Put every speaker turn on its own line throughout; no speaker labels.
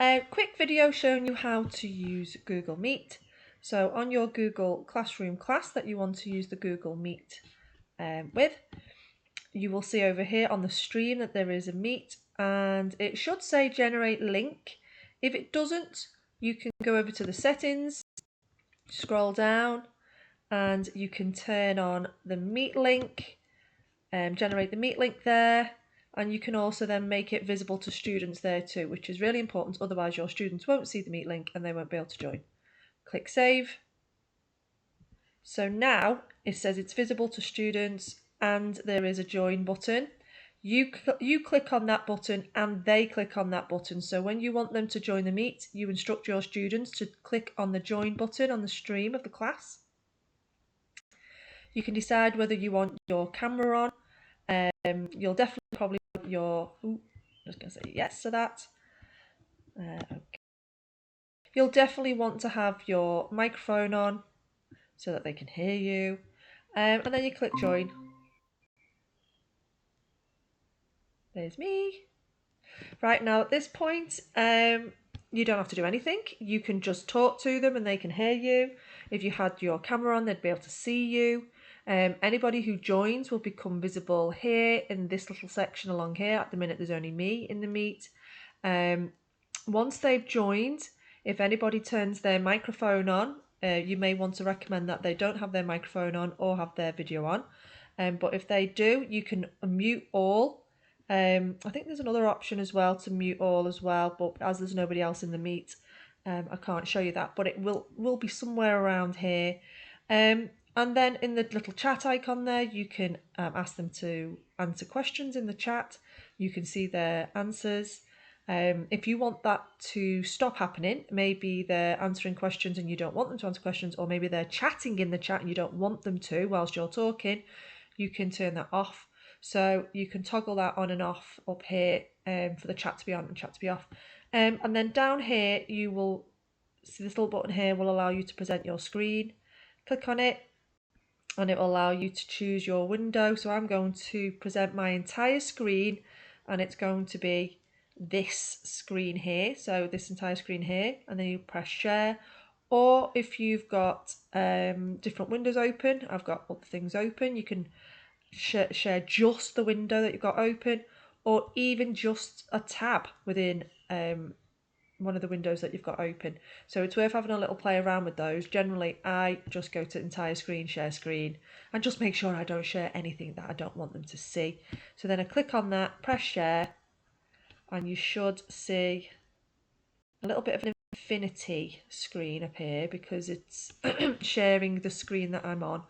A quick video showing you how to use Google Meet. So on your Google Classroom class that you want to use the Google Meet with, you will see over here on the stream that there is a Meet and it should say generate link. If it doesn't, you can go over to the settings, scroll down, and you can turn on the Meet link, generate the Meet link there. And you can also then make it visible to students there too, which is really important, otherwise your students won't see the Meet link and they won't be able to join. Click Save. So now it says it's visible to students and there is a join button. You click on that button and they click on that button. So when you want them to join the Meet, you instruct your students to click on the join button on the stream of the class. You can decide whether you want your camera on. You'll definitely probably want your, I'm just going to say yes to that. Okay. You'll definitely want to have your microphone on so that they can hear you. And then you click join. There's me. Right, now at this point, you don't have to do anything. You can just talk to them and they can hear you. If you had your camera on, they'd be able to see you. Anybody who joins will become visible here in this little section along here. At the minute there's only me in the Meet. Once they've joined, if anybody turns their microphone on, you may want to recommend that they don't have their microphone on or have their video on. But if they do, you can mute all. I think there's another option as well to mute all as well, but as there's nobody else in the Meet, I can't show you that, but it will be somewhere around here. And then in the little chat icon there, you can ask them to answer questions in the chat. You can see their answers. If you want that to stop happening, maybe they're answering questions and you don't want them to answer questions, or maybe they're chatting in the chat and you don't want them to whilst you're talking, you can turn that off. So you can toggle that on and off up here for the chat to be on and chat to be off. And then down here, you will see this little button here will allow you to present your screen. Click on it and it will allow you to choose your window. So I'm going to present my entire screen and it's going to be this screen here. So this entire screen here, and then you press share. Or if you've got different windows open, I've got other things open, you can share just the window that you've got open, or even just a tab within one of the windows that you've got open. So it's worth having a little play around with those. Generally, I just go to entire screen, share screen, and just make sure I don't share anything that I don't want them to see. So then I click on that, press share, and you should see a little bit of an infinity screen appear because it's sharing the screen that I'm on.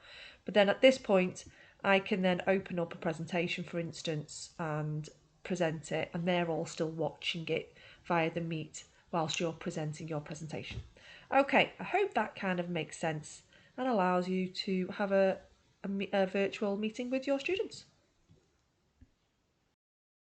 But then at this point, I can then open up a presentation, for instance, and present it, and they're all still watching it via the Meet whilst you're presenting your presentation. Okay, I hope that kind of makes sense and allows you to have a virtual meeting with your students.